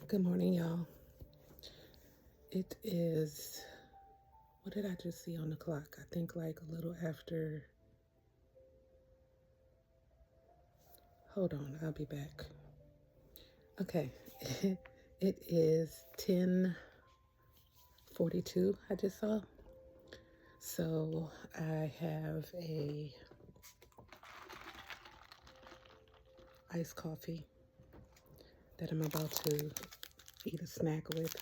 Good morning, y'all. It is, what did I just see on the clock? I think like a little after, hold on, I'll be back. Okay, it is 10:42, I just saw. So I have a iced coffee that I'm about to eat a snack with.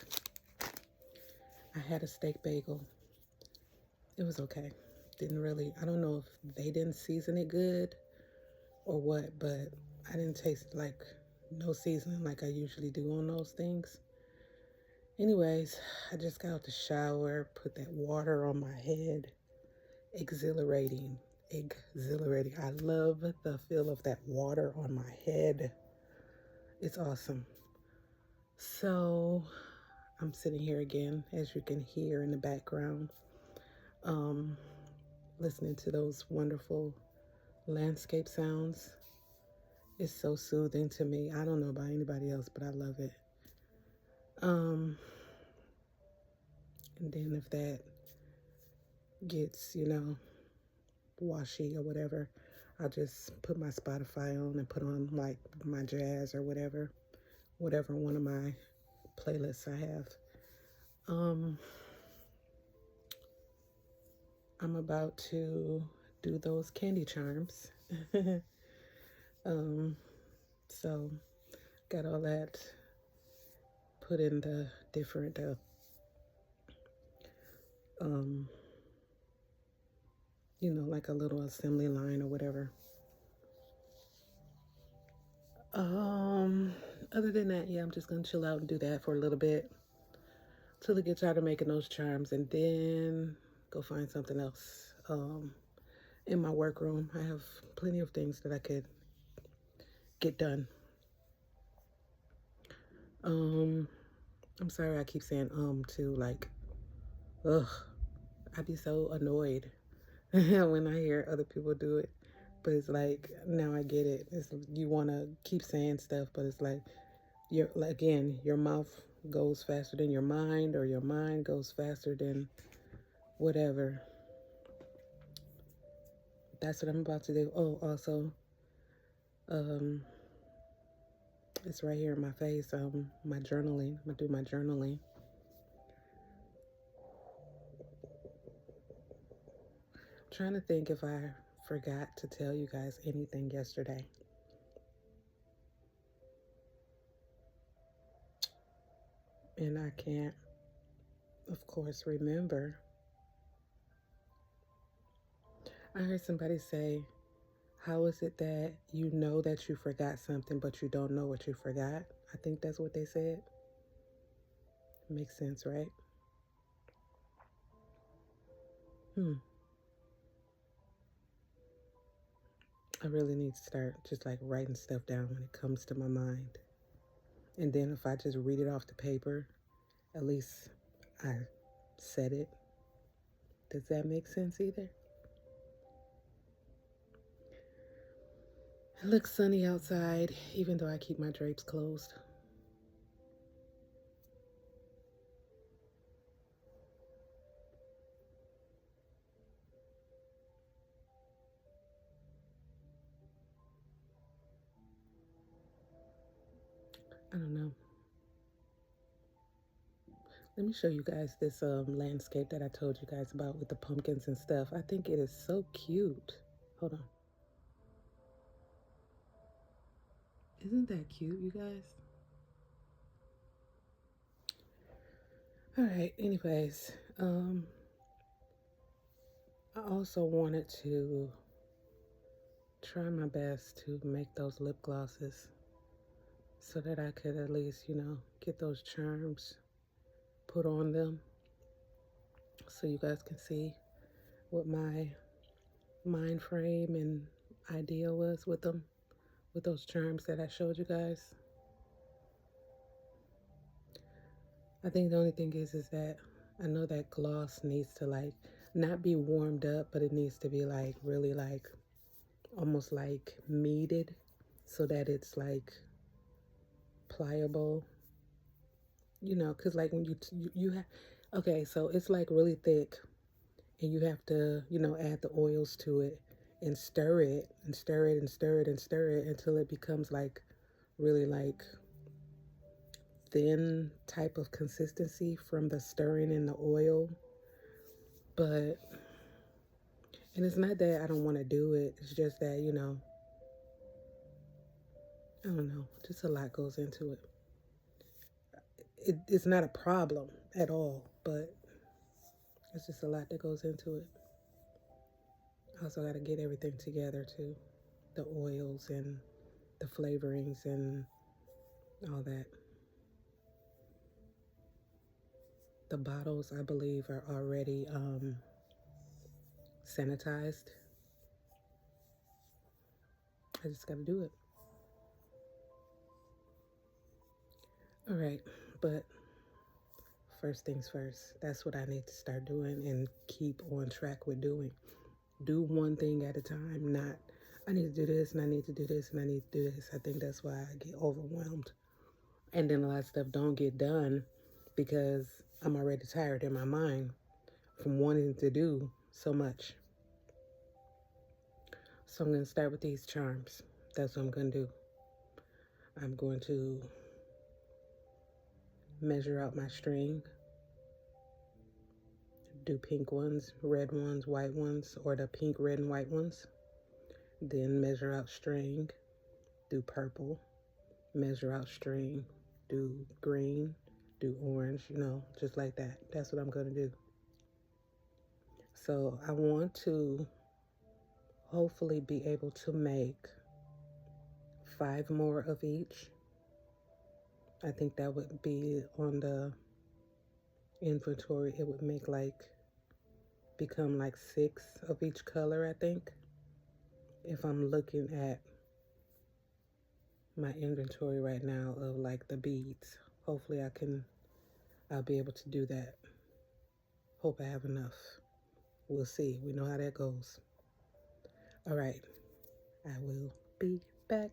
I had a steak bagel. It was okay. Didn't really, I don't know if they didn't season it good or what, but I didn't taste like no seasoning like I usually do on those things. Anyways, I just got out the shower, put that water on my head. Exhilarating. Exhilarating. I love the feel of that water on my head. It's awesome. So I'm sitting here again, as you can hear in the background, um, listening to those wonderful landscape sounds. It's so soothing to me. I don't know about anybody else, but I love it. Um, and then if that gets, washy or whatever, I'll just put my Spotify on and put on like my jazz or whatever one of my playlists I have. I'm about to do those candy charms. um, so got all that put in the different um, like a little assembly line or whatever. Um, Other than that, yeah, I'm just gonna chill out and do that for a little bit till it gets tired of making those charms, and then go find something else. In my workroom, I have plenty of things that I could get done. Um, I'm sorry I keep saying too. Like, ugh, I'd be so annoyed when I hear other people do it. But it's like now I get it. It's you want to keep saying stuff, but it's like your mouth goes faster than your mind, or your mind goes faster than whatever. That's what I'm about to do. Oh, also, um, it's right here in my face. My journaling. I'm gonna do my journaling. I'm trying to think if I forgot to tell you guys anything yesterday. And I can't, of course, remember. I heard somebody say, how is it that you know that you forgot something, but you don't know what you forgot? I think that's what they said. Makes sense, right? Hmm. I really need to start just like writing stuff down when it comes to my mind. And then if I just read it off the paper, at least I said it. Does that make sense either? It looks sunny outside, even though I keep my drapes closed. I don't know. Let me show you guys this landscape that I told you guys about with the pumpkins and stuff. I think it is so cute. Hold on. Isn't that cute, you guys? All right, anyways, I also wanted to try my best to make those lip glosses so that I could at least, get those charms put on them so you guys can see what my mind frame and idea was with them, with those charms that I showed you guys. I think the only thing is that I know that gloss needs to like not be warmed up, but it needs to be like really like almost like meated so that it's like pliable. You know, because like when you have, okay, so it's like really thick, and you have to, you know, add the oils to it and stir it and stir it and stir it and stir it until it becomes like really like thin type of consistency from the stirring in the oil. But, and it's not that I don't want to do it, it's just that, you know, I don't know, just a lot goes into it. It's not a problem at all, but it's just a lot that goes into it. I also got to get everything together too, the oils and the flavorings and all that. The bottles, I believe, are already sanitized. I just got to do it. All right, but first things first, that's what I need to start doing and keep on track with doing. Do one thing at a time, not I need to do this and I need to do this and I need to do this. I think that's why I get overwhelmed. And then a lot of stuff don't get done because I'm already tired in my mind from wanting to do so much. So I'm going to start with these charms. That's what I'm going to do. I'm going to measure out my string, do pink ones, red ones, white ones, or the pink, red, and white ones. Then measure out string, do purple, measure out string, do green, do orange, you know, just like that. That's what I'm going to do. So I want to hopefully be able to make 5 more of each. I think that would be on the inventory. It would make like, become like 6 of each color, I think. If I'm looking at my inventory right now of like the beads, hopefully I'll be able to do that. Hope I have enough. We'll see. We know how that goes. All right. I will be back.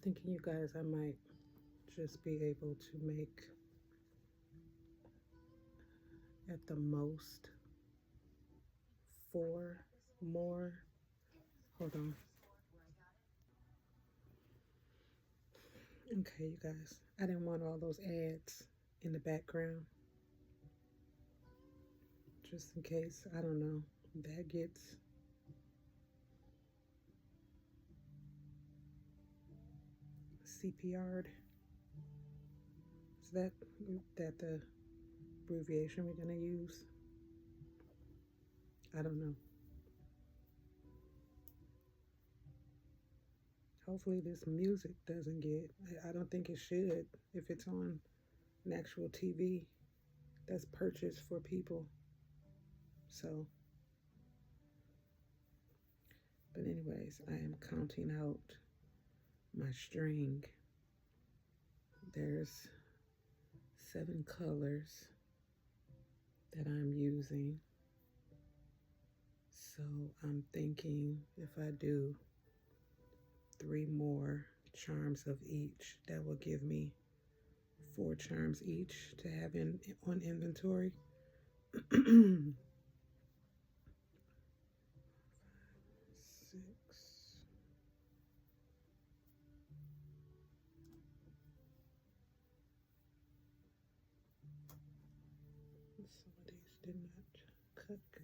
Thinking you guys, I might just be able to make at the most 4 more. Hold on. Okay, you guys, I didn't want all those ads in the background. Just in case, I don't know, that gets CPR'd. Is that the abbreviation we're gonna use? I don't know. Hopefully this music doesn't get, I don't think it should if it's on an actual TV that's purchased for people. So, but anyways, I am counting out my string. There's 7 colors that I'm using. So I'm thinking if I do 3 more charms of each, that will give me 4 charms each to have on inventory. 6. Some of these did not cut good.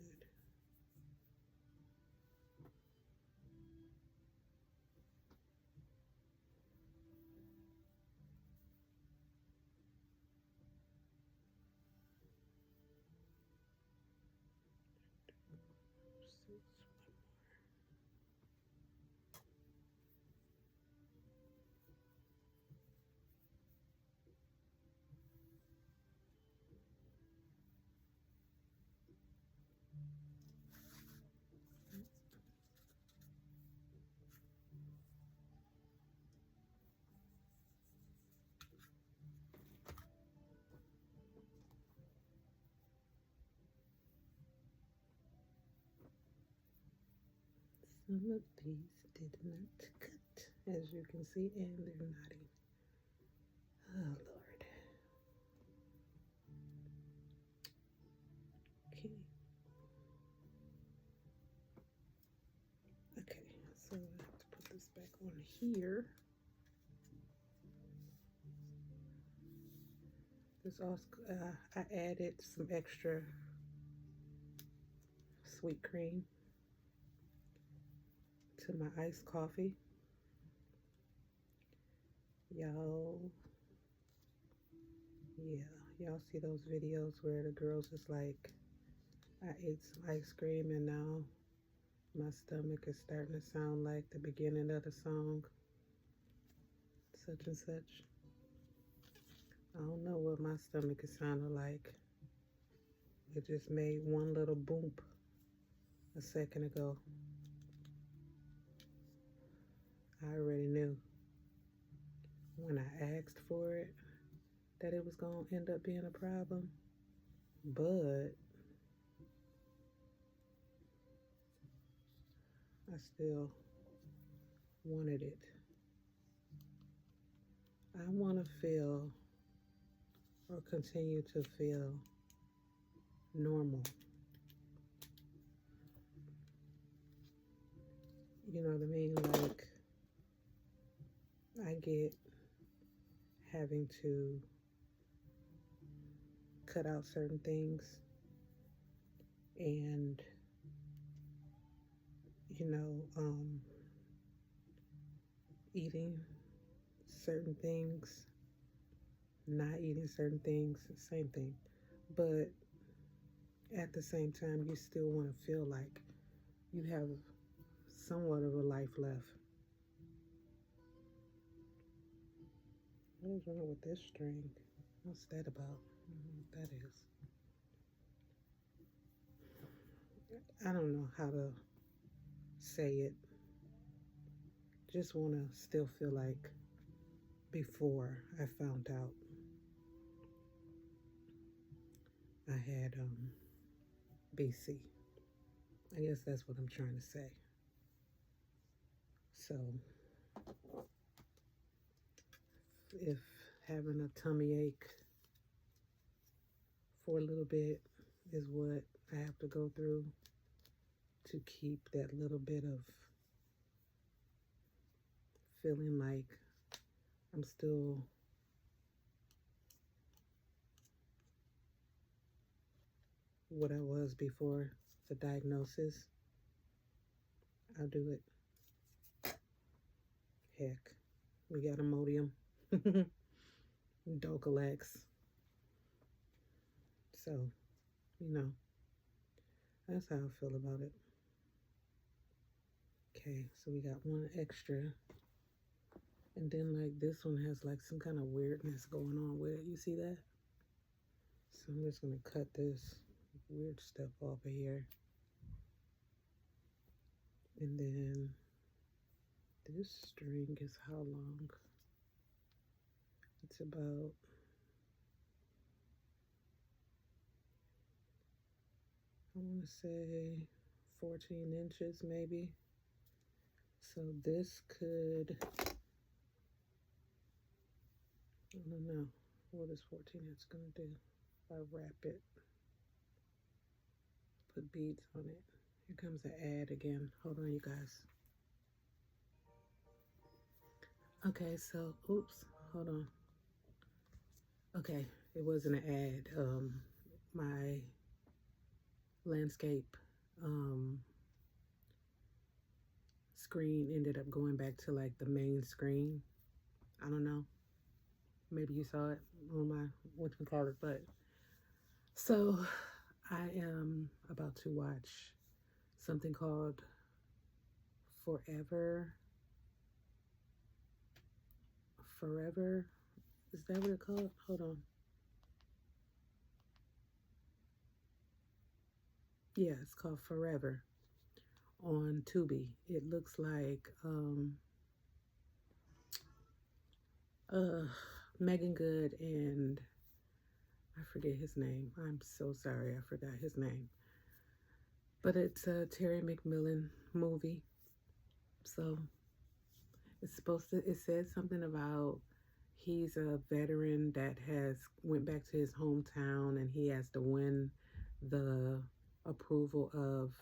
Some of these did not cut, as you can see, and they're knotty. Oh, Lord. Okay. Okay, so I have to put this back on here. This also, I added some extra sweet cream to my iced coffee. Y'all, yeah, y'all see those videos where the girls is like, I ate some ice cream and now my stomach is starting to sound like the beginning of the song, such and such. I don't know what my stomach is sounding like. It just made one little boom a second ago. I already knew when I asked for it that it was going to end up being a problem, but I still wanted it. I want to feel or continue to feel normal. You know what I mean? Like, I get having to cut out certain things and, you know, eating certain things, not eating certain things, same thing. But at the same time, you still want to feel like you have somewhat of a life left. What is wrong with this string? What's that about? I don't know what that is. I don't know how to say it. Just want to still feel like before I found out I had BC. I guess that's what I'm trying to say. So if having a tummy ache for a little bit is what I have to go through to keep that little bit of feeling like I'm still what I was before the diagnosis, I'll do it. Heck, we got Imodium, Dulcolax. So, that's how I feel about it. Okay, so we got one extra. And then like this one has like some kind of weirdness going on with it. You see that? So I'm just gonna cut this weird stuff off of here. And then this string is how long? It's about I want to say 14 inches maybe. So this could, I don't know, what is 14 inches going to do if I wrap it, put beads on it. Here comes the ad again. Hold on, you guys. Okay, so, oops, hold on. Okay, it wasn't an ad. My landscape screen ended up going back to like the main screen. I don't know. Maybe you saw it on my whatchamacallit, but so I am about to watch something called Forever. Is that what it's called? Hold on. Yeah, it's called Forever on Tubi. It looks like Megan Good and I forget his name. I'm so sorry, I forgot his name. But it's a Terry McMillan movie. So it's supposed to, it says something about he's a veteran that has went back to his hometown and he has to win the approval of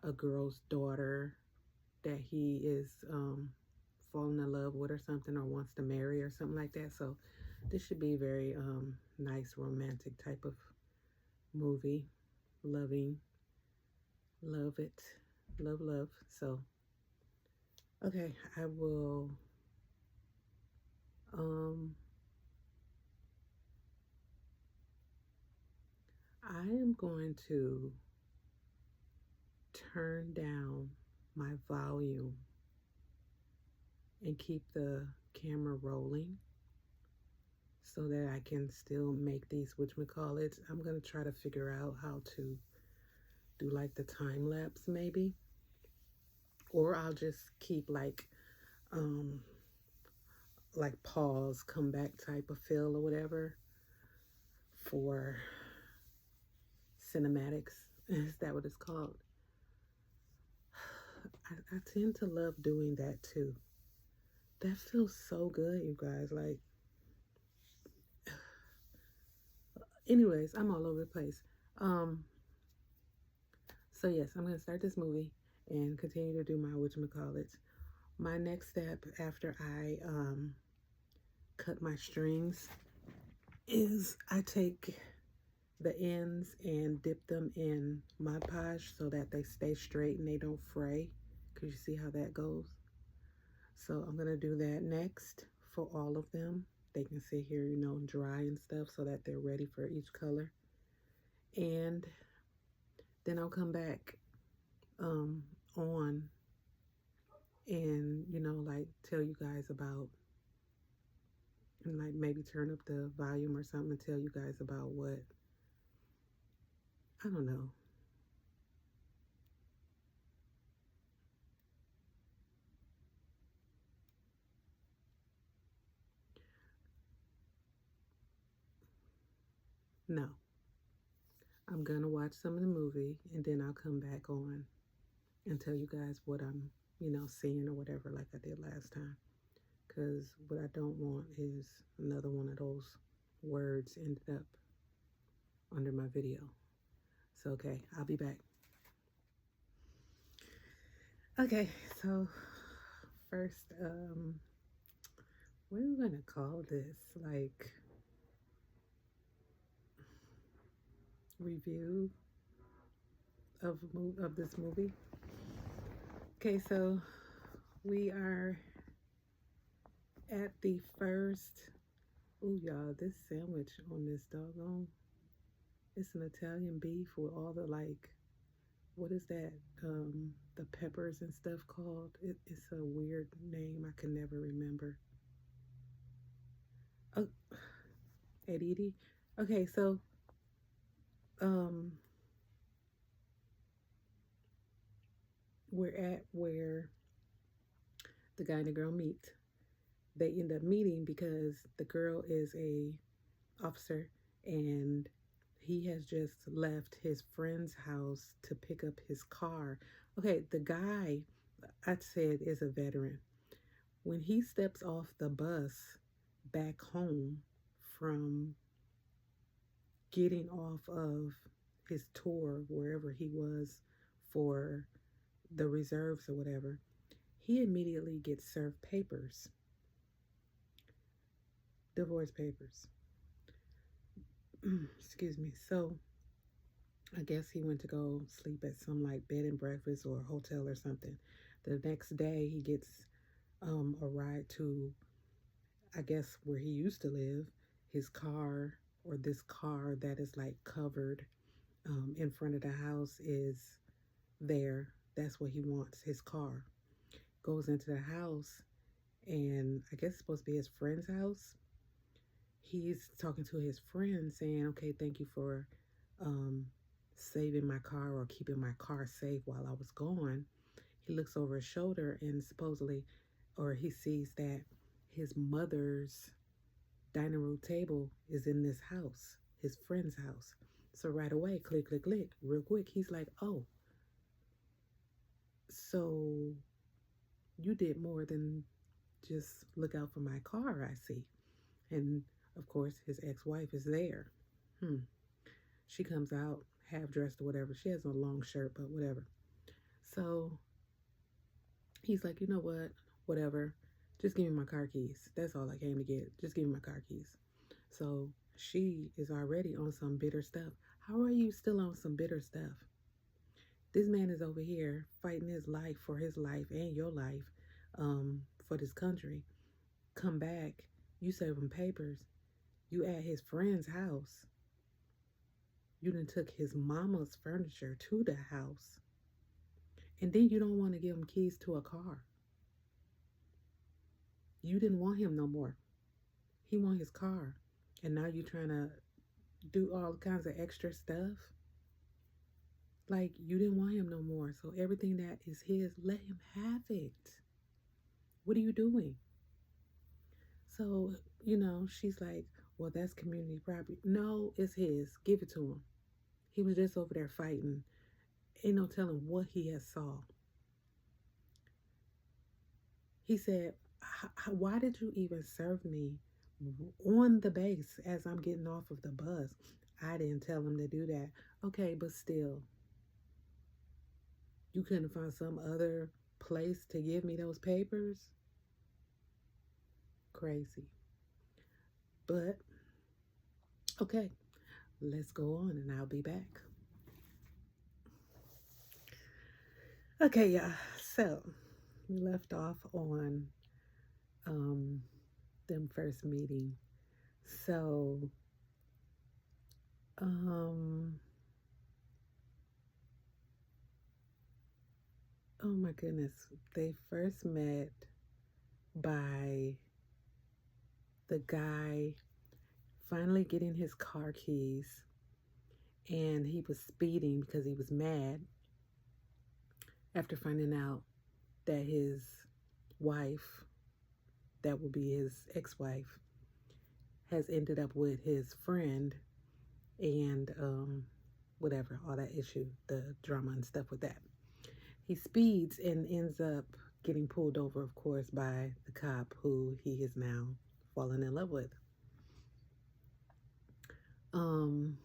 a girl's daughter that he is falling in love with or something, or wants to marry or something like that. So this should be very nice romantic type of movie. Loving, love it, love. So okay, I will I am going to turn down my volume and keep the camera rolling so that I can still make these whatchamacallits. I'm going to try to figure out how to do like the time lapse maybe, or I'll just keep like pause, come back type of feel or whatever for cinematics. Is that what it's called? I tend to love doing that too. That feels so good, you guys. Like, anyways, I'm all over the place. So yes, I'm gonna start this movie and continue to do my whatchamacallits. My next step after I cut my strings is I take the ends and dip them in Mod Podge so that they stay straight and they don't fray, because you see how that goes. So I'm gonna do that next for all of them. They can sit here, dry and stuff so that they're ready for each color. And then I'll come back on and, like tell you guys about, and like maybe turn up the volume or something and tell you guys about what, I don't know. No. I'm gonna watch some of the movie and then I'll come back on and tell you guys what I'm, seeing or whatever, like I did last time. because what I don't want is another one of those words ended up under my video. So, okay, I'll be back. Okay, so first, what are we gonna call this? Like, review of this movie. Okay, so we are at the first. Oh, y'all, this sandwich on this doggone. It's an Italian beef with all the like. What is that? The peppers and stuff called. It's a weird name I can never remember. Oh, Edie. Okay, so um, we're at where the guy and the girl meet. They end up meeting because the girl is a officer and he has just left his friend's house to pick up his car. Okay, the guy I said is a veteran. When he steps off the bus back home from getting off of his tour, wherever he was for the reserves or whatever, he immediately gets served papers, divorce papers. Excuse me. So I guess he went to go sleep at some like bed and breakfast or hotel or something. The next day he gets a ride to, I guess, where he used to live. His car, or this car that is like covered in front of the house, is there. That's what he wants, his car. Goes into the house, and I guess it's supposed to be his friend's house. He's talking to his friend saying, okay, thank you for saving my car or keeping my car safe while I was gone. He looks over his shoulder and supposedly, or he sees that his mother's dining room table is in this house, his friend's house. So right away, click, click, click, real quick, he's like, oh, so you did more than just look out for my car, I see. And of course, his ex-wife is there. She comes out half dressed or whatever. She has a long shirt, but whatever. So he's like, you know what? Whatever. Just give me my car keys. That's all I came to get. Just give me my car keys. So she is already on some bitter stuff. How are you still on some bitter stuff? This man is over here fighting his life for his life and your life for this country. Come back. You serve him papers. You at his friend's house. You done took his mama's furniture to the house. And then you don't want to give him keys to a car. You didn't want him no more. He want his car. And now you're trying to do all kinds of extra stuff. Like, you didn't want him no more. So everything that is his, let him have it. What are you doing? So, she's like, well, that's community property. No, it's his. Give it to him. He was just over there fighting. Ain't no telling what he has saw. He said, why did you even serve me on the base as I'm getting off of the bus? I didn't tell him to do that. Okay, but still, you couldn't find some other place to give me those papers? Crazy. But, okay, let's go on and I'll be back. Okay, yeah, so we left off on them first meeting. So, oh my goodness, they first met by the guy finally getting his car keys, and he was speeding because he was mad after finding out that his wife, that will be his ex-wife, has ended up with his friend, and whatever, all that issue, the drama and stuff with that. He speeds and ends up getting pulled over, of course, by the cop who he is now falling in love with. Um,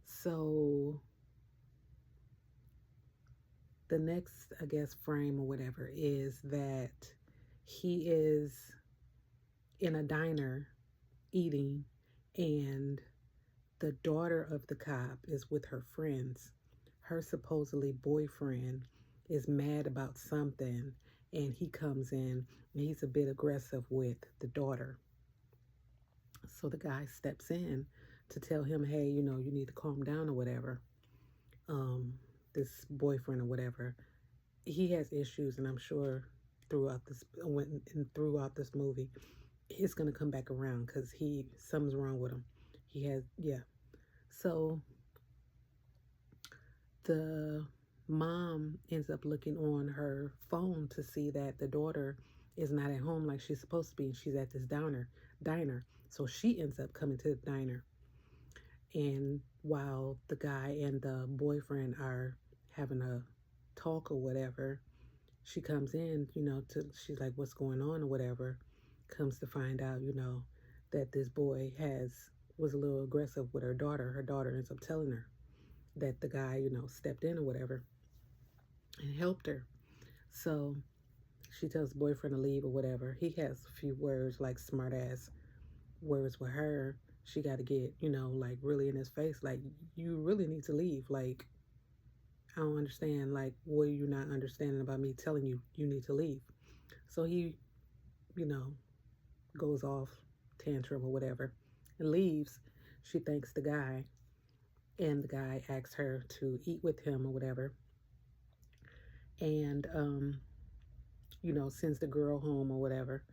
so the next, I guess, frame or whatever is that he is in a diner eating, and the daughter of the cop is with her friends. Her supposedly boyfriend is mad about something, and he comes in and he's a bit aggressive with the daughter. So the guy steps in to tell him, hey, you know, you need to calm down or whatever. This boyfriend or whatever, he has issues, and I'm sure throughout this movie, it's gonna come back around because something's wrong with him. He has, yeah. So the mom ends up looking on her phone to see that the daughter is not at home like she's supposed to be, and she's at this diner. So she ends up coming to the diner, and while the guy and the boyfriend are having a talk or whatever, she comes in, she's like, what's going on or whatever. Comes to find out, that this boy was a little aggressive with her daughter. Her daughter ends up telling her that the guy, stepped in or whatever and helped her. So she tells the boyfriend to leave or whatever. He has a few words, like smart ass words with her. She got to get, like really in his face, like, you really need to leave. Like, I don't understand. Like, what are you not understanding about me telling you you need to leave? So he, goes off, tantrum or whatever, and leaves. She thanks the guy, and the guy asks her to eat with him or whatever. And, sends the girl home or whatever.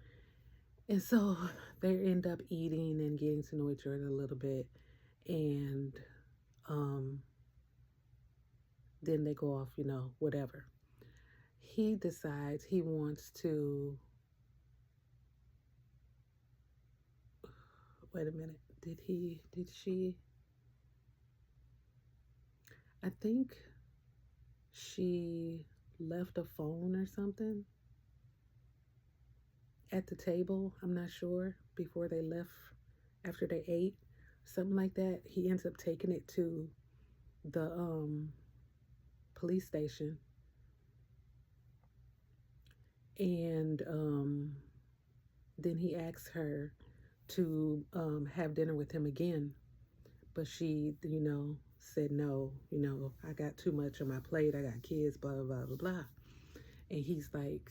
And so they end up eating and getting to know each other a little bit. And then they go off, whatever. He decides he wants to. Wait a minute. Did she? I think she left a phone or something at the table. I'm not sure, before they left, after they ate, something like that. He ends up taking it to the police station, and then he asks her to have dinner with him again, but she, said no. I got too much on my plate. I got kids, blah blah blah blah blah. And he's like,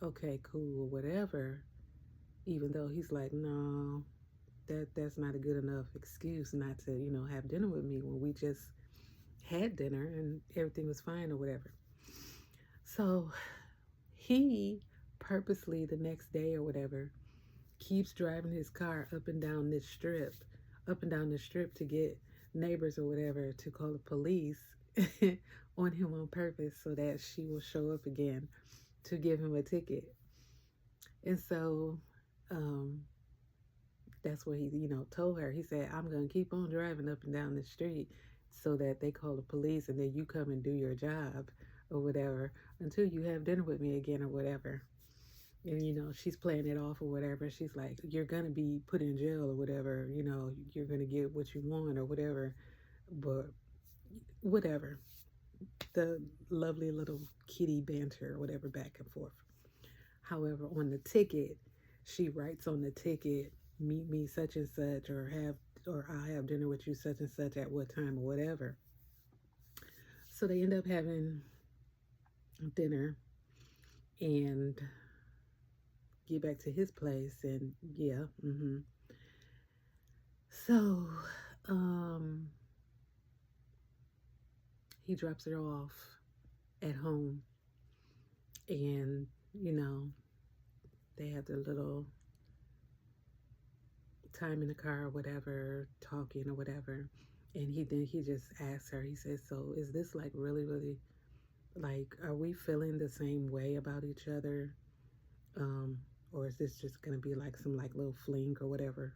okay, cool, whatever. Even though he's like, no, that's not a good enough excuse not to, have dinner with me when we just had dinner and everything was fine or whatever. So he purposely the next day or whatever keeps driving his car up and down the strip to get neighbors or whatever to call the police on him on purpose so that she will show up again to give him a ticket. And so that's what he, told her. He said, I'm going to keep on driving up and down the street so that they call the police, and then you come and do your job or whatever until you have dinner with me again or whatever. And, she's playing it off or whatever. She's like, you're going to be put in jail or whatever. You're going to get what you want or whatever. But whatever. The lovely little kitty banter or whatever, back and forth. However, on the ticket, she writes on the ticket, meet me such and such, or I'll have dinner with you such and such at what time or whatever. So they end up having dinner and get back to his place, and yeah. So he drops her off at home, and they have their little time in the car or whatever, talking or whatever. And he just asks her, he says, so is this like really, really, like, are we feeling the same way about each other? Or is this just gonna be like some like little fling or whatever?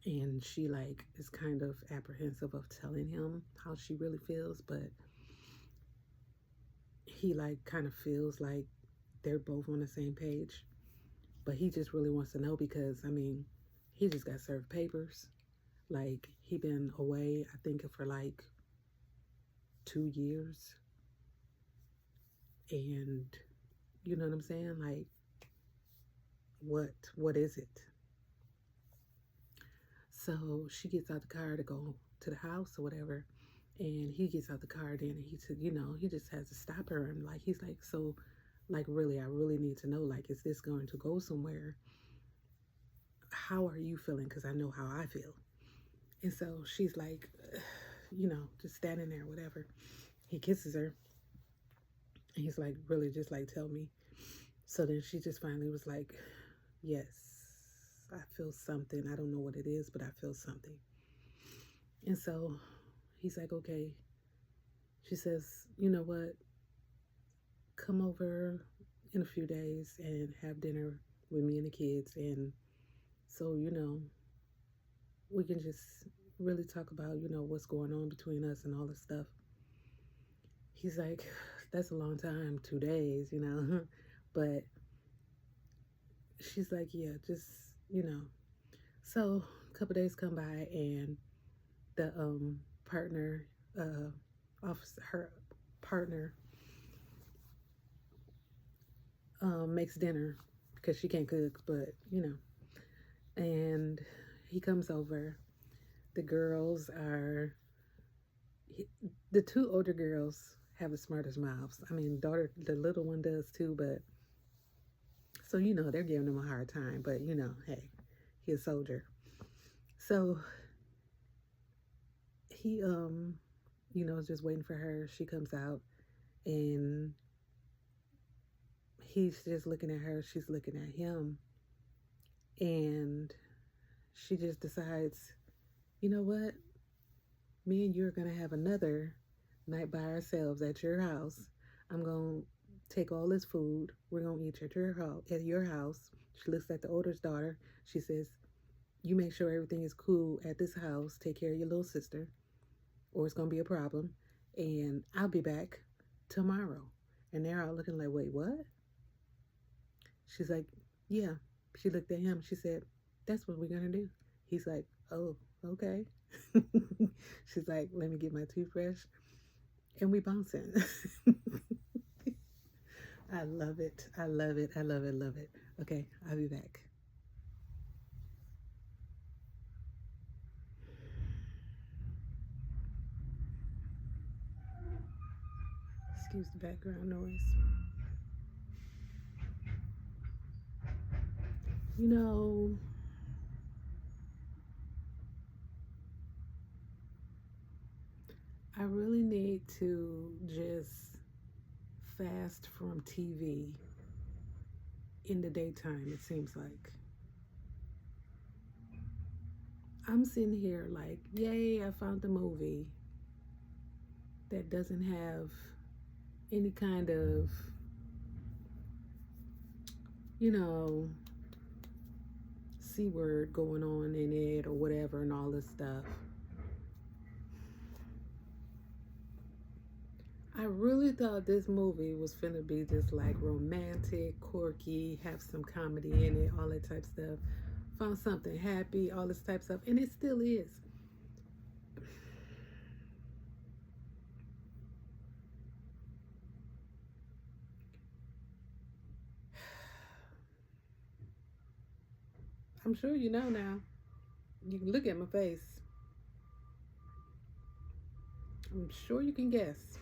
And she like is kind of apprehensive of telling him how she really feels, but he like kind of feels like they're both on the same page, but he just really wants to know because I mean, he just got served papers. Like he been away, I think for like 2 years, and you know what I'm saying? Like, what is it? So she gets out the car to go to the house or whatever, and he gets out the car then, and he said, he just has to stop her, and like he's like, so, like really, I really need to know, like, is this going to go somewhere? How are you feeling? Because I know how I feel. And so she's like, just standing there, whatever. He kisses her, and he's like, really, just like tell me. So then she just finally was like, yes, I feel something. I don't know what it is, but I feel something. And so he's like, okay. She says, you know what? Come over in a few days and have dinner with me and the kids. And so, we can just really talk about, what's going on between us and all this stuff. He's like, that's a long time, 2 days, but she's like, yeah, just, So a couple days come by and the partner, her partner makes dinner because she can't cook, but and he comes over. The girls are, the two older girls have the smartest mouths. I mean, daughter, the little one does too, but so they're giving him a hard time, but hey, he's a soldier. So he is just waiting for her. She comes out and he's just looking at her, she's looking at him, and she just decides, you know what? Me and you are going to have another night by ourselves at your house. I'm going to take all this food. We're going to eat at your house. She looks at the oldest daughter. She says, you make sure everything is cool at this house. Take care of your little sister, or it's going to be a problem. And I'll be back tomorrow. And they're all looking like, wait, what? She's like, yeah. She looked at him. She said, that's what we're going to do. He's like, oh, okay. She's like, let me get my toothbrush. And we bouncing. I love it. I love it. I love it. Love it. Okay, I'll be back. Excuse the background noise. I really need to just fast from TV in the daytime, it seems like. I'm sitting here like, yay, I found a movie that doesn't have any kind of, C word going on in it or whatever and all this stuff. I really thought this movie was finna be just like romantic, quirky, have some comedy in it, all that type of stuff. Found something happy, all this type of stuff, and it still is. I'm sure you know now. You can look at my face. I'm sure you can guess.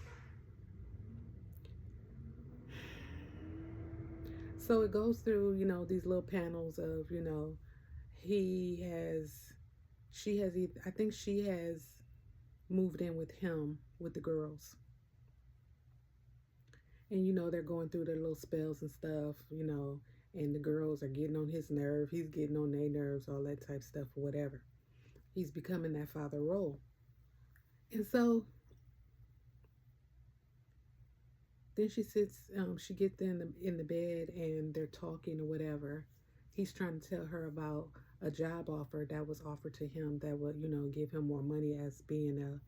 So it goes through, these little panels of, I think she has moved in with him, with the girls. And, they're going through their little spells and stuff, and the girls are getting on his nerve. He's getting on their nerves, all that type of stuff or whatever. He's becoming that father role. And so then she gets in the bed and they're talking or whatever. He's trying to tell her about a job offer that was offered to him that would, give him more money as being a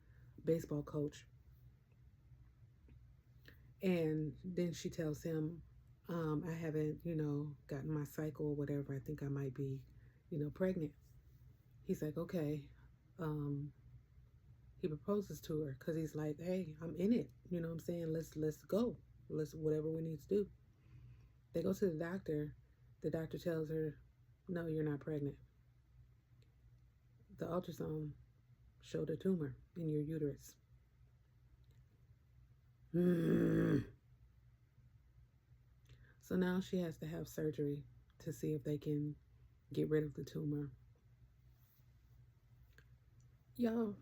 baseball coach. And then she tells him, I haven't, gotten my cycle or whatever. I think I might be, pregnant. He's like, okay. Um, he proposes to her because he's like, hey, I'm in it. You know what I'm saying? Let's go. Let's whatever we need to do. They go to the doctor. The doctor tells her, no, you're not pregnant. The ultrasound showed a tumor in your uterus. So now she has to have surgery to see if they can get rid of the tumor. Y'all,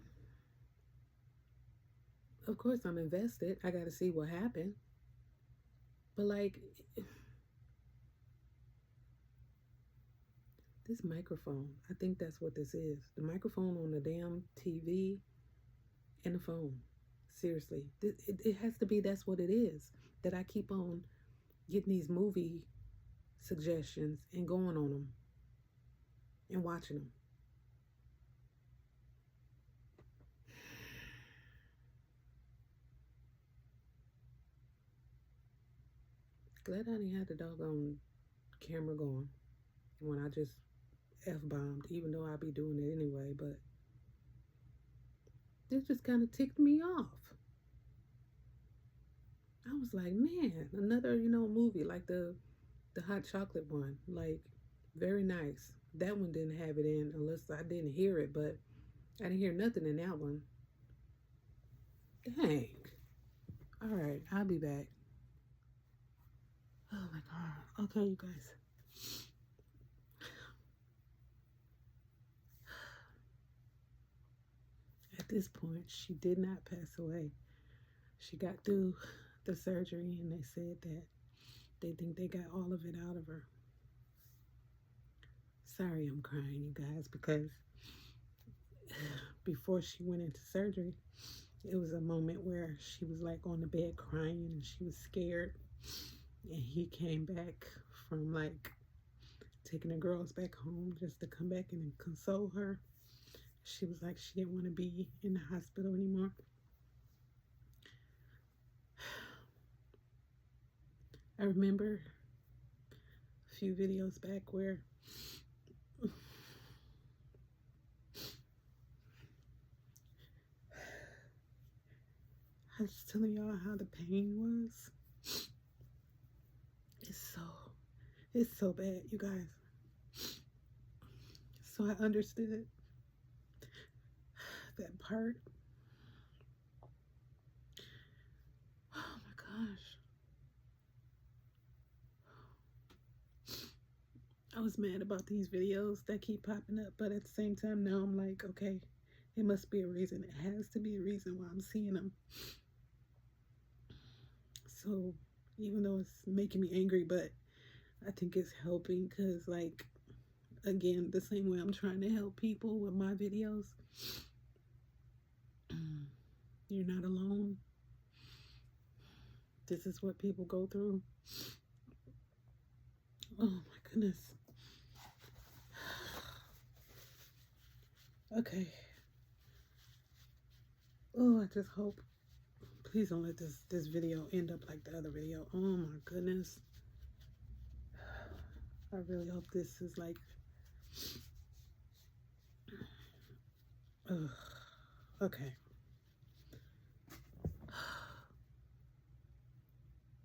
of course I'm invested. I got to see what happened. But like, this microphone, I think that's what this is. The microphone on the damn TV and the phone. Seriously, it has to be. That's what it is. That I keep on getting these movie suggestions and going on them and watching them. Glad I didn't have the doggone camera going when I just F-bombed, even though I be doing it anyway, but this just kind of ticked me off. I was like, man, another, movie like the hot chocolate one, like very nice. That one didn't have it in unless I didn't hear it, but I didn't hear nothing in that one. Dang. All right, I'll be back. Oh my God. Okay, you guys. At this point, she did not pass away. She got through the surgery and they said that they think they got all of it out of her. Sorry, I'm crying, you guys, because before she went into surgery, it was a moment where she was like on the bed crying and she was scared. And he came back from like taking the girls back home just to come back and console her. She was like she didn't want to be in the hospital anymore. I remember a few videos back where I was telling y'all how the pain was. It's so bad, you guys. So I understood that part. Oh my gosh. I was mad about these videos that keep popping up, but at the same time now I'm like, okay, it must be a reason. It has to be a reason why I'm seeing them. So even though it's making me angry, but I think it's helping because, like, again, the same way I'm trying to help people with my videos, you're not alone. This is what people go through. Oh my goodness. Okay. Oh, I just hope. Please don't let this video end up like the other video. Oh my goodness. I really hope this is like. Ugh. Okay.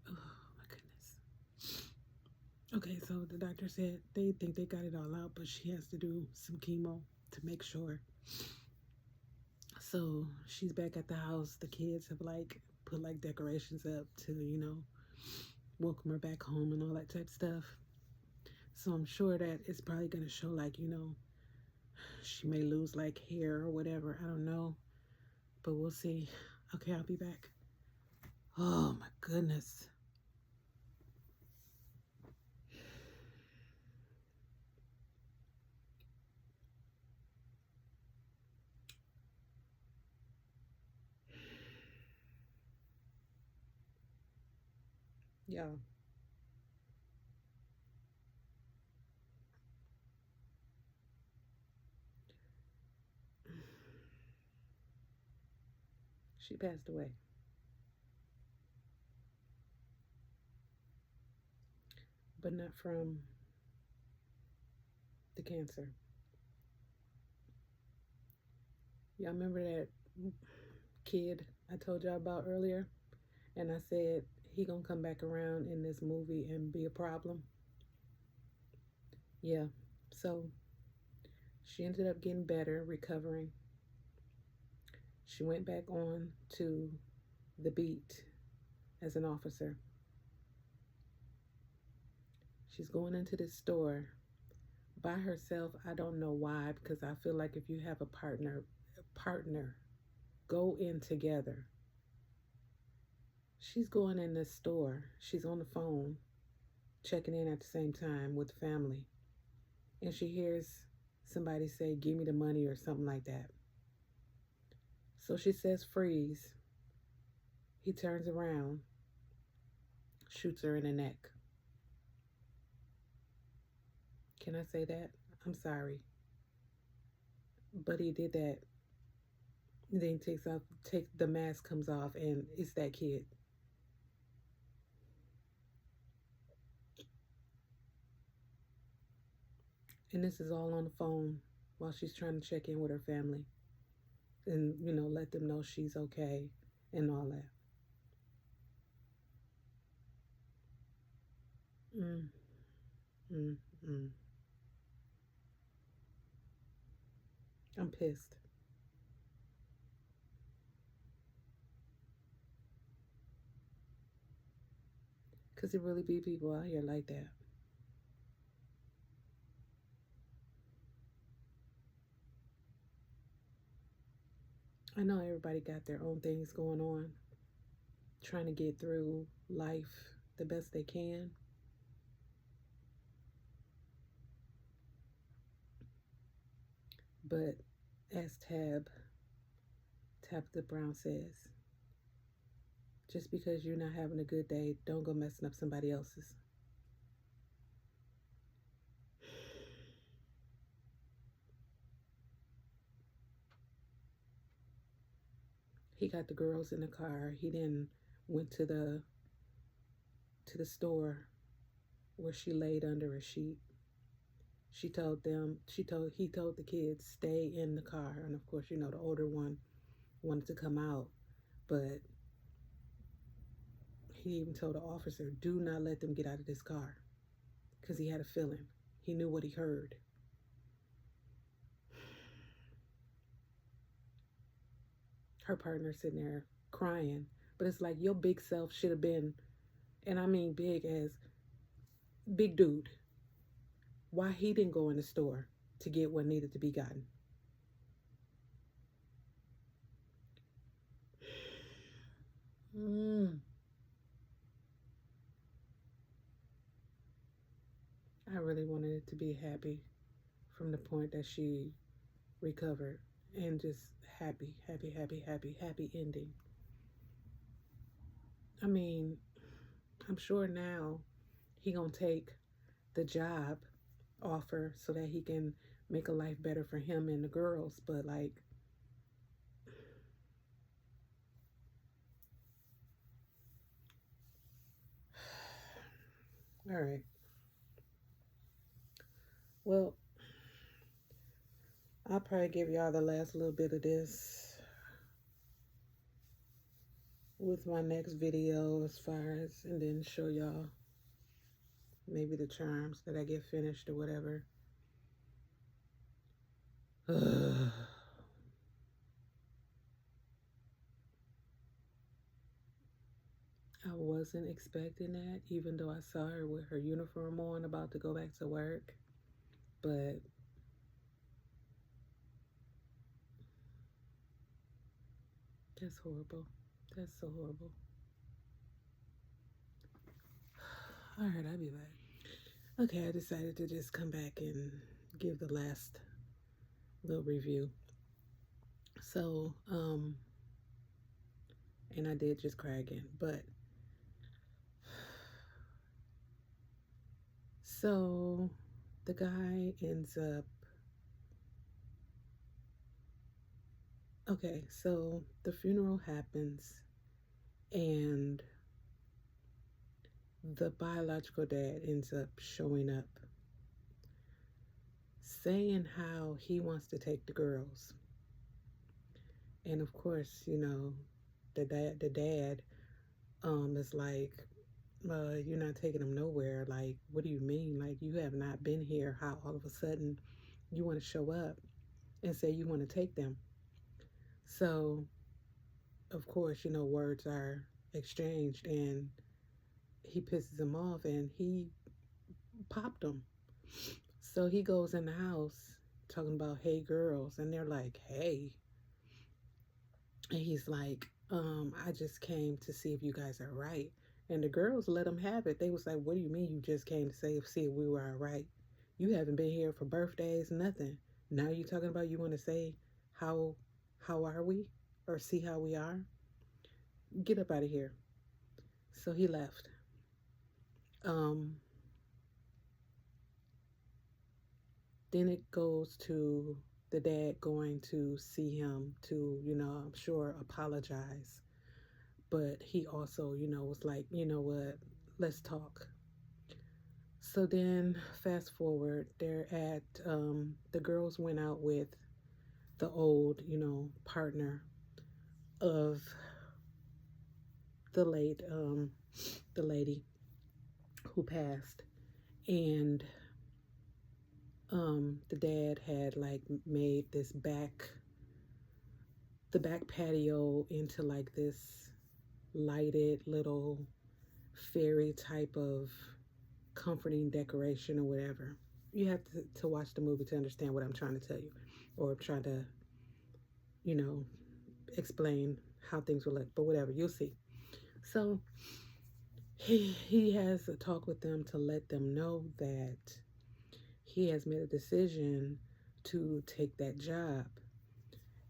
Oh my goodness. Okay, so the doctor said they think they got it all out, but she has to do some chemo to make sure. So she's back at the house. The kids have like put like decorations up to, welcome her back home and all that type of stuff. So I'm sure that it's probably gonna show like, she may lose like hair or whatever. I don't know. But we'll see. Okay, I'll be back. Oh my goodness. Yeah. She passed away. but not from the cancer. Y'all remember that kid I told y'all about earlier? And I said he gonna come back around in this movie and be a problem. Yeah. So she ended up getting better, recovering. She went back on to the beat as an officer. She's going into this store by herself. I don't know why, because I feel like if you have a partner, go in together. She's going in this store. She's on the phone, checking in at the same time with family. And she hears somebody say, "Give me the money," or something like that. So she says, "Freeze." He turns around, shoots her in the neck. Can I say that? I'm sorry. But he did that. Then he the mask comes off, and it's that kid. And this is all on the phone while she's trying to check in with her family and, let them know she's okay and all that. Mm, mm, mm. I'm pissed. Because it really be people out here like that. I know everybody got their own things going on, trying to get through life the best they can. But as Tabitha Brown says, just because you're not having a good day, don't go messing up somebody else's. He got the girls in the car. He then went to the store where she laid under a sheet. He told the kids, stay in the car. And of course, the older one wanted to come out, but he even told the officer, do not let them get out of this car, because he had a feeling. He knew what he heard. Her partner sitting there crying, but it's like your big self should have been, and I mean big as big dude, why he didn't go in the store to get what needed to be gotten. I really wanted it to be happy from the point that she recovered, and just happy, happy, happy, happy, happy ending. I mean, I'm sure now he gonna take the job offer so that he can make a life better for him and the girls, but like, all right. Well, I'll probably give y'all the last little bit of this with my next video as far as, and then show y'all maybe the charms that I get finished or whatever. I wasn't expecting that, even though I saw her with her uniform on about to go back to work. But that's horrible. That's so horrible. All right, I'll be back. Okay, I decided to just come back and give the last little review. So, and I did just cry again, but so the guy ends up, okay, so the funeral happens, and the biological dad ends up showing up saying how he wants to take the girls. And of course, the dad is like, you're not taking them nowhere. Like, what do you mean? Like, you have not been here. How all of a sudden you want to show up and say you want to take them? So, of course, words are exchanged, and he pisses him off and he popped them. So he goes in the house talking about, hey, girls. And they're like, hey. And he's like, I just came to see if you guys are right. And the girls let him have it. They was like, what do you mean you just came to see if we were all right? You haven't been here for birthdays, nothing. Now you talking about you want to say how how are we? Or see how we are? Get up out of here. So he left. Um, then it goes to the dad going to see him to, I'm sure apologize. But he also, was like, you know what, let's talk. So then, fast forward, they're at, the girls went out with the old, partner of the late, the lady who passed. And the dad had like made the back patio into like this lighted little fairy type of comforting decoration or whatever. You have to watch the movie to understand what I'm trying to tell you, or try to, you know, explain how things will look. But whatever, you'll see. So he has a talk with them to let them know that he has made a decision to take that job.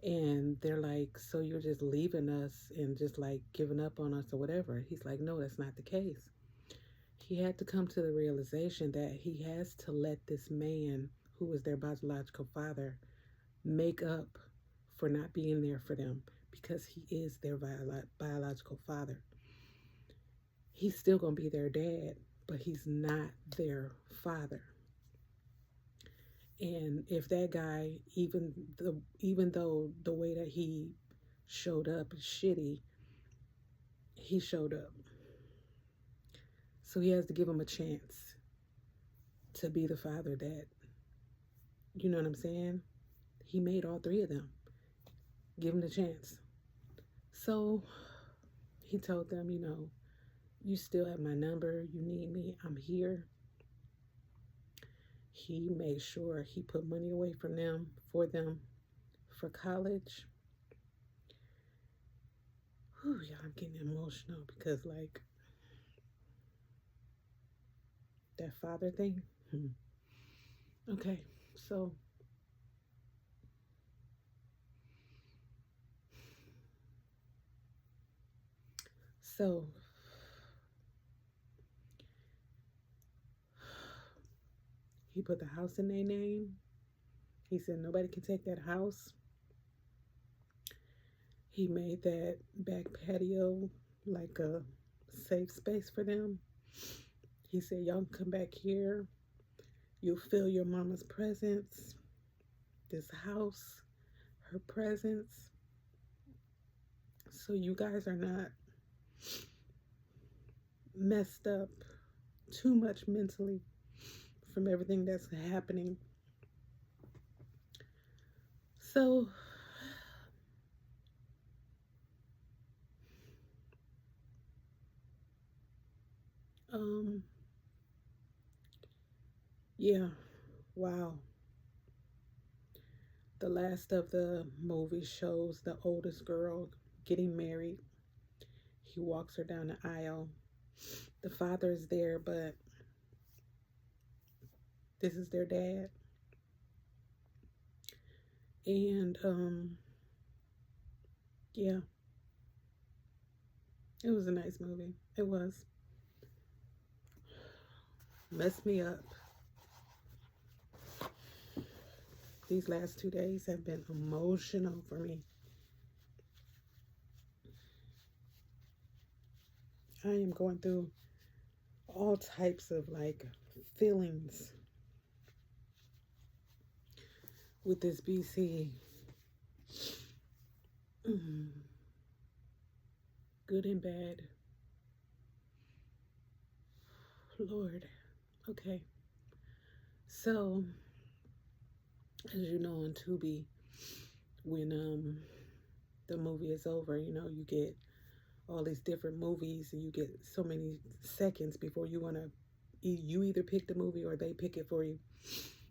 And they're like, so you're just leaving us and just like giving up on us or whatever. He's like, no, that's not the case. He had to come to the realization that he has to let this man, who was their biological father, make up for not being there for them, because he is their biological father. He's still going to be their dad, but he's not their father. And if that guy, even though the way that he showed up is shitty, he showed up. So he has to give him a chance to be the father that, you know what I'm saying? He made all three of them. Give him the chance. So he told them, you still have my number. You need me. I'm here. He made sure he put money away from them for college. Whew, y'all, I'm getting emotional because, like, that father thing. Okay, so he put the house in their name. He said nobody can take that house. He made that back patio like a safe space for them. He said, y'all can come back here. You'll feel your mama's presence, this house, her presence. So you guys are not messed up too much mentally from everything that's happening. So yeah, wow. The last of the movie shows the oldest girl getting married. He walks her down the aisle. The father is there, but this is their dad. And yeah, it was a nice movie. It was. Messed me up. These last 2 days have been emotional for me. I am going through all types of like feelings with this BC. Good and bad. Lord. Okay. So, as you know, on Tubi, when the movie is over, you know, you get all these different movies and you get so many seconds before you want to, you either pick the movie or they pick it for you.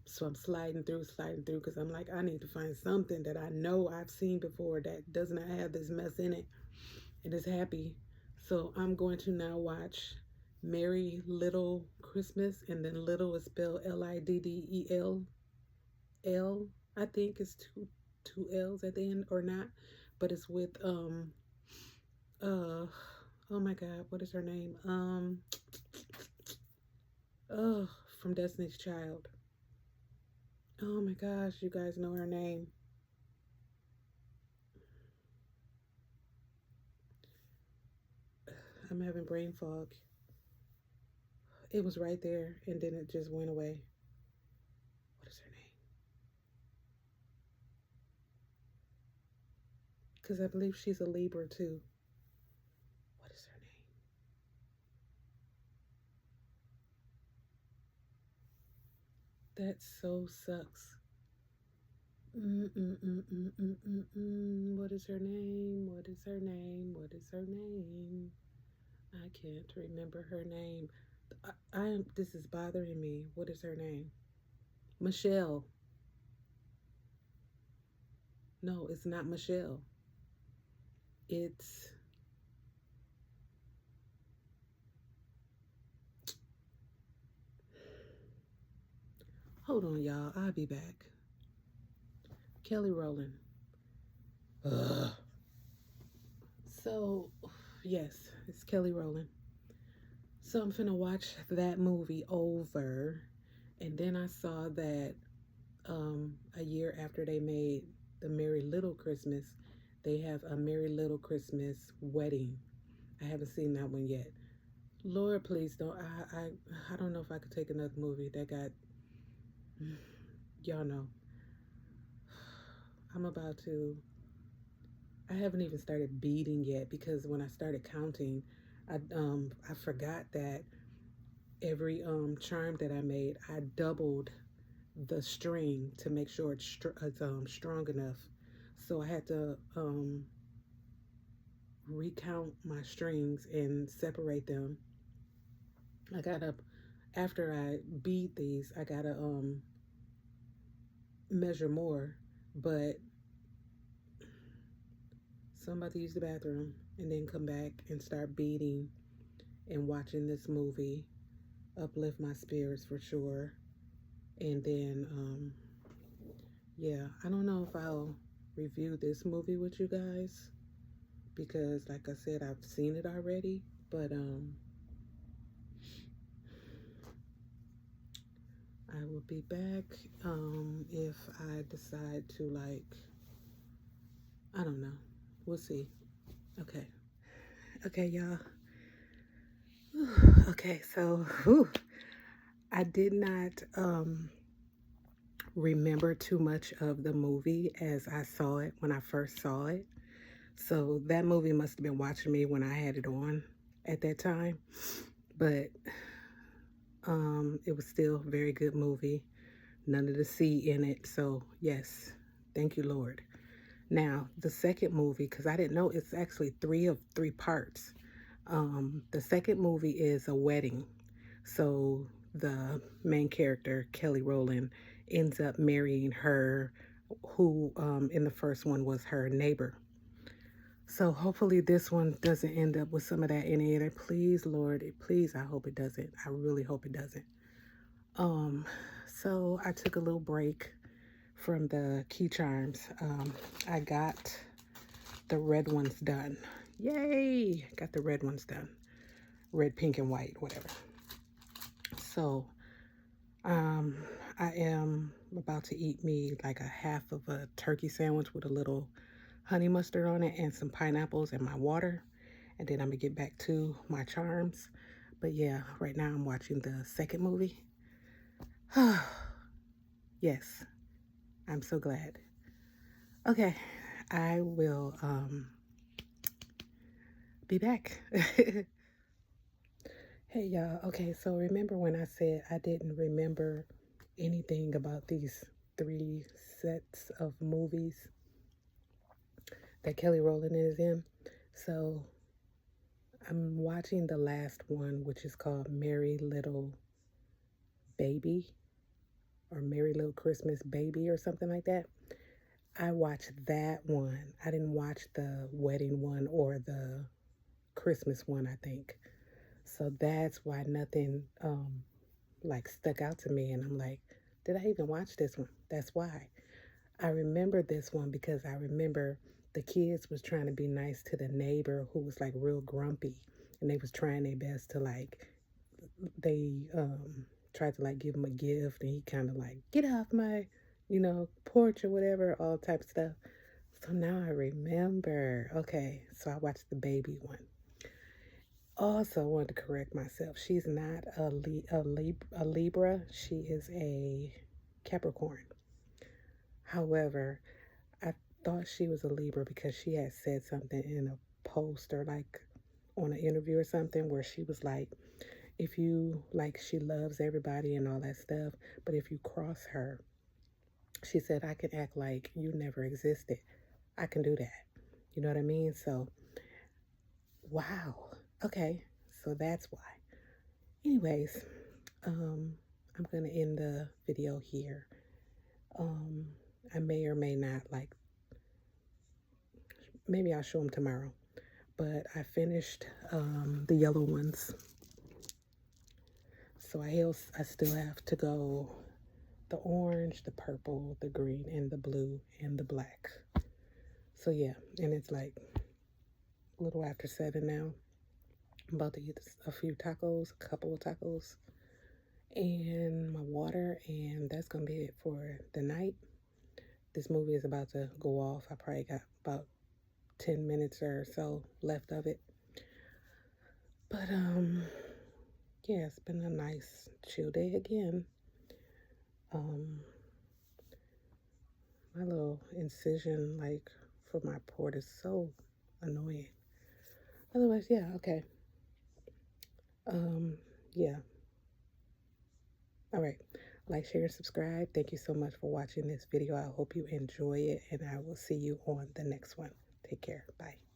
So I'm sliding through because I'm like, I need to find something that I know I've seen before that does not have this mess in it and is happy. So I'm going to now watch Merry Little Christmas, and then little is spelled Liddell. I think it's two L's at the end or not, but it's with uh oh my god, what is her name? Oh, from Destiny's Child. Oh my gosh, you guys know her name. I'm having brain fog. It was right there and then it just went away. What is her name? Because I believe she's a Libra too. What is her name? That so sucks. What is her name? What is her name? What is her name? I can't remember her name. I am. This is bothering me. What is her name? Michelle. No, it's not Michelle. It's. Hold on, y'all. I'll be back. Kelly Rowland. Ugh. So, yes, it's Kelly Rowland. So I'm finna watch that movie over, and then I saw that a year after they made the Merry Little Christmas, they have a Merry Little Christmas Wedding. I haven't seen that one yet. Lord, please don't. I don't know if I could take another movie that got, y'all know. I'm about to. I haven't even started beating yet because when I started counting, I forgot that every charm that I made, I doubled the string to make sure it's strong enough. So I had to recount my strings and separate them. I gotta, after I bead these, I gotta measure more. But so I'm about to use the bathroom and then come back and start beading and watching this movie. Uplift my spirits for sure. And then yeah, I don't know if I'll review this movie with you guys because like I said, I've seen it already, but I will be back if I decide to, like, I don't know. We'll see. Okay. Okay, y'all. Okay, so I did not remember too much of the movie as I saw it when I first saw it. So that movie must have been watching me when I had it on at that time. But it was still a very good movie. None of the C in it. So yes, thank you, Lord. Now, the second movie, because I didn't know it's actually three parts. The second movie is a wedding. So the main character, Kelly Rowland, ends up marrying her, who in the first one was her neighbor. So hopefully this one doesn't end up with some of that in it either. Please, Lord, please, I hope it doesn't. I really hope it doesn't. So I took a little break from the key charms. I got the red ones done. Yay! Got the red ones done. Red, pink, and white, whatever. So I am about to eat me like a half of a turkey sandwich with a little honey mustard on it and some pineapples and my water. And then I'm gonna get back to my charms. But yeah, right now I'm watching the second movie. Yes, I'm so glad. Okay, I will be back. Hey y'all, okay, so remember when I said I didn't remember anything about these 3 sets of movies that Kelly Rowland is in? So I'm watching the last one, which is called Merry Little Baby or Merry Little Christmas Baby or something like that. I watched that one. I didn't watch the wedding one or the Christmas one, I think. So that's why nothing like stuck out to me. And I'm like, did I even watch this one? That's why. I remember this one because I remember the kids was trying to be nice to the neighbor who was like real grumpy. And they was trying their best to like, they tried to like give him a gift and he kind of like, get off my, porch or whatever, all type of stuff. So now I remember. Okay, so I watched the baby one. Also, I wanted to correct myself. She's not a Libra. She is a Capricorn. However, I thought she was a Libra because she had said something in a post or like on an interview or something where she was like, if you like, she loves everybody and all that stuff, but if you cross her, she said, I can act like you never existed. I can do that. You know what I mean? So, wow. Okay. So that's why. Anyways, I'm going to end the video here. I may or may not like, maybe I'll show them tomorrow. But I finished the yellow ones. So I still have to go the orange, the purple, the green, and the blue, and the black. So yeah, and it's like a little after 7 now. I'm about to eat a few tacos, a couple of tacos, and my water, and that's gonna be it for the night. This movie is about to go off. I probably got about 10 minutes or so left of it. But yeah, it's been a nice chill day again. My little incision like for my port is so annoying. Otherwise, yeah, okay. Yeah. All right. Like, share, and subscribe. Thank you so much for watching this video. I hope you enjoy it, and I will see you on the next one. Take care. Bye.